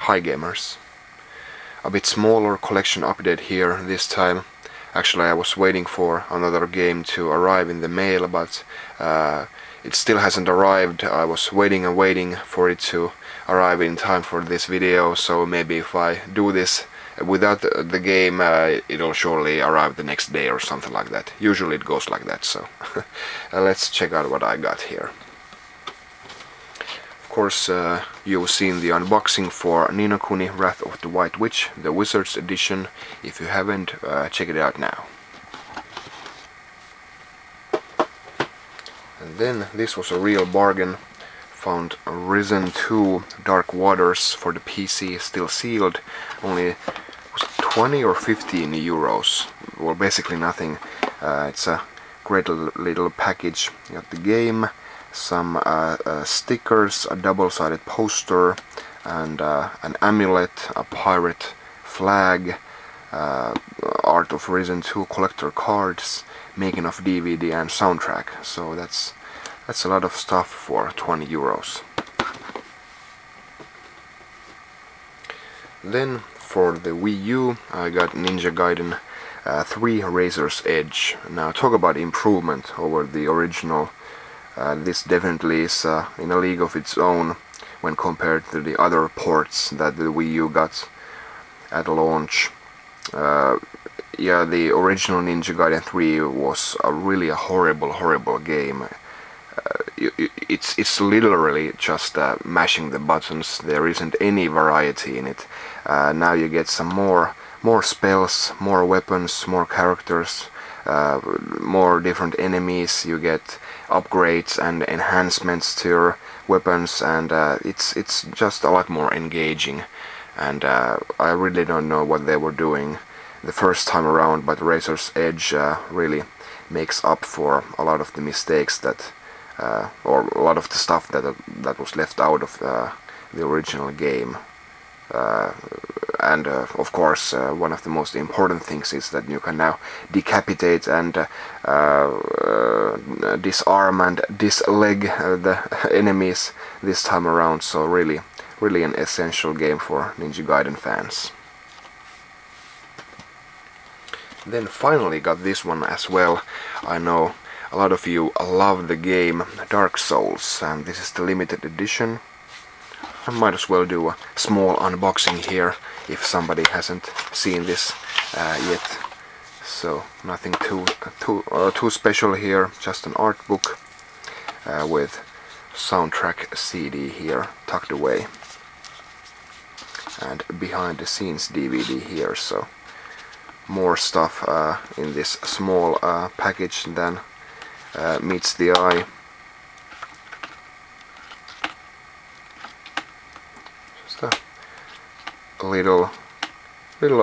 Hi gamers. A bit smaller collection update here this time. Actually, I was waiting for another game to arrive in the mail, but it still hasn't arrived. I was waiting and waiting for it to arrive in time for this video, so maybe if I do this without the game, it'll surely arrive the next day or something like that. Usually it goes like that, so let's check out what I got here. Of course, you've seen the unboxing for Ni no Kuni Wrath of the White Witch, the Wizard's Edition. If you haven't, check it out now. And then this was a real bargain. Found Risen 2 Dark Waters for the PC, still sealed. Only was 20 or 15 euros. Well, basically nothing. It's a great little package. You got the game, some stickers, a double-sided poster, and an amulet, a pirate flag, Art of Risen 2 collector cards, making of DVD and soundtrack. So that's a lot of stuff for 20 euros. Then for the Wii U I got Ninja Gaiden 3 Razor's Edge. Now talk about improvement over the original. This definitely is in a league of its own when compared to the other ports that the Wii U got at launch. Yeah, the original Ninja Gaiden 3 was really a horrible game. It's literally just mashing the buttons. There isn't any variety in it. Now you get some more spells, more weapons, more characters, more different enemies. You get upgrades and enhancements to your weapons, and it's just a lot more engaging. And I really don't know what they were doing the first time around, but Razor's Edge really makes up for a lot of the mistakes that or a lot of the stuff that was left out of the original game. And of course, one of the most important things is that you can now decapitate and disarm and disleg the enemies this time around. So really an essential game for Ninja Gaiden fans. Then finally got this one as well. I know a lot of you love the game Dark Souls, and this is the limited edition. I might as well do a small unboxing here if somebody hasn't seen this yet. So nothing too special here, just an art book with soundtrack CD here tucked away, and behind the scenes DVD here. So more stuff in this small package than meets the eye. Just a little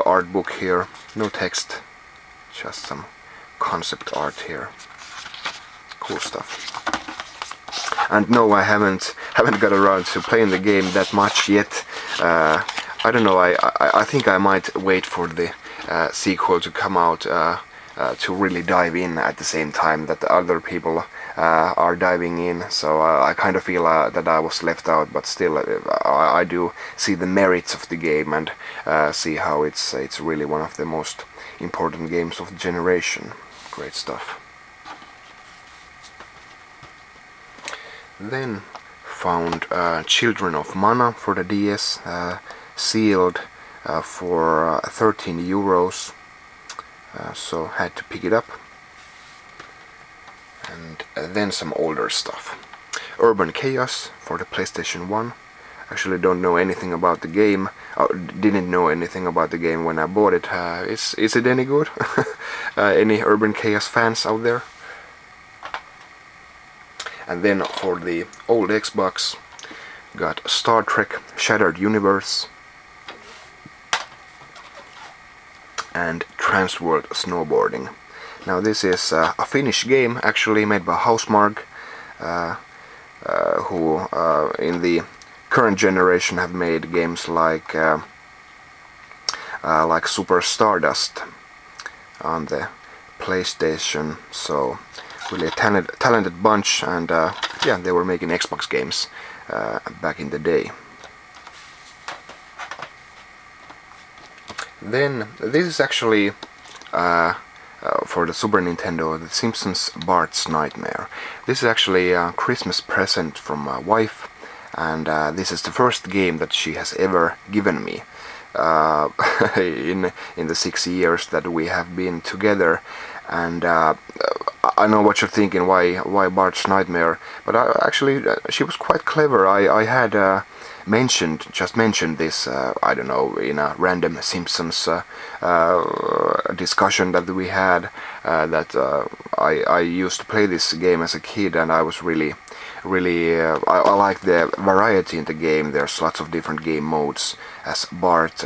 art book here, no text, just some concept art here. Cool stuff. And no, I haven't got around to playing the game that much yet. I don't know. I think I might wait for the sequel to come out to really dive in at the same time that the other people are diving in. So I kind of feel that I was left out, but still I do see the merits of the game and see how it's really one of the most important games of the generation. Great stuff. Then found Children of Mana for the DS, sealed for 13 euros. So had to pick it up. And then some older stuff. Urban Chaos for the PlayStation 1. Actually don't know anything about the game. Didn't know anything about the game when I bought it. Is it any good? Any Urban Chaos fans out there? And then for the old Xbox, got Star Trek Shattered Universe and Transworld Snowboarding. Now this is a Finnish game, actually made by Housemarque, who in the current generation have made games like Super Stardust on the PlayStation. So really a talented bunch, and yeah, they were making Xbox games back in the day. Then this is actually for the Super Nintendo, The Simpsons Barts Nightmare. This is actually a Christmas present from my wife, and this is the first game that she has ever given me in the 6 years that we have been together. And I know what you're thinking, why Barts Nightmare, but actually she was quite clever. I had just mentioned this, I don't know, in a random Simpsons discussion that we had, that I used to play this game as a kid, and I was really I like the variety in the game. There's lots of different game modes. As Bart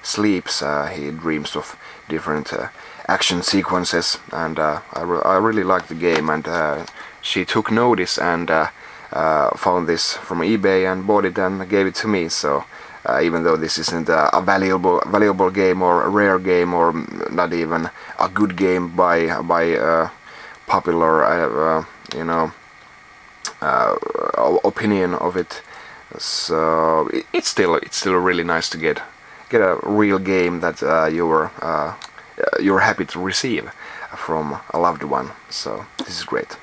sleeps, he dreams of different action sequences, and I really like the game, and she took notice and found this from eBay and bought it and gave it to me. So even though this isn't a valuable game or a rare game or not even a good game by popular you know, opinion of it, so it's still really nice to get a real game that you're happy to receive from a loved one. So this is great.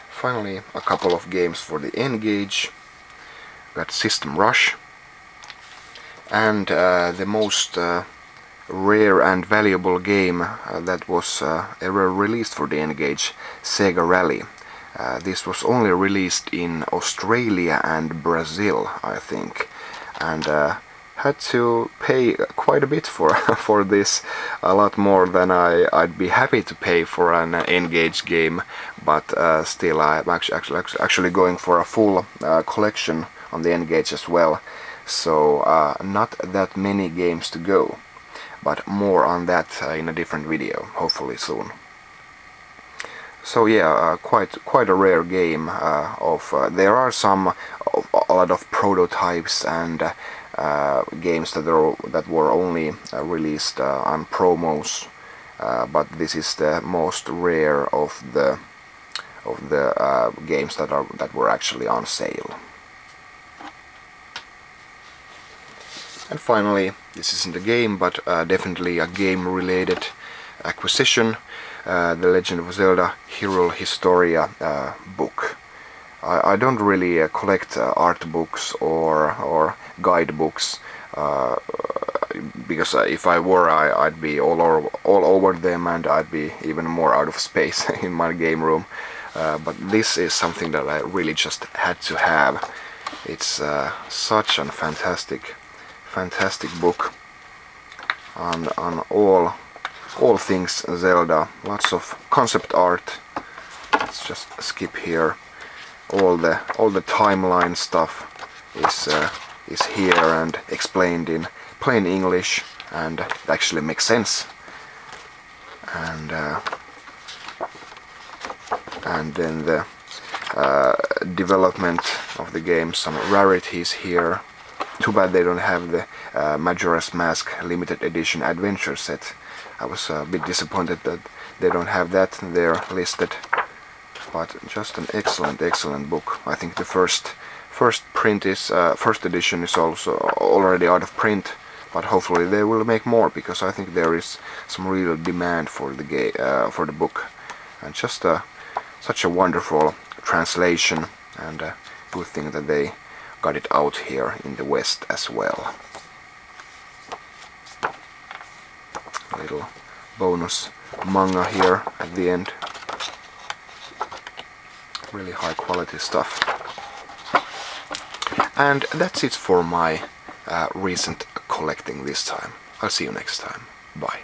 Finally, a couple of games for the N-Gage. Got System Rush, and the most rare and valuable game that was ever released for the N-Gage, Sega Rally. This was only released in Australia and Brazil, I think, and had to pay quite a bit for this, a lot more than I'd be happy to pay for an N-Gage game, but still I'm actually going for a full collection on the N-Gage as well, so not that many games to go, but more on that in a different video, hopefully soon. So yeah, quite a rare game. There are a lot of prototypes and games that were only released on promos, but this is the most rare of the games that were actually on sale. And finally, this isn't a game, but definitely a game-related acquisition. The Legend of Zelda Historia book. I don't really collect art books or guide books, because if I were, I'd be all over them, and I'd be even more out of space in my game room. But this is something that I really just had to have. It's such a fantastic book on all things Zelda. Lots of concept art. Let's just skip here. All the timeline stuff is here and explained in plain English, and it actually makes sense. And then the development of the game, some rarities here. Too bad they don't have the Majora's Mask limited edition adventure set. I was a bit disappointed that they don't have that there listed, but just an excellent book. I think the first edition is also already out of print, but hopefully they will make more, because I think there is some real demand for the book, and just such a wonderful translation, and a good thing that they got it out here in the West as well. A little bonus manga here at the end. Really high quality stuff. And that's it for my recent collecting this time. I'll see you next time. Bye.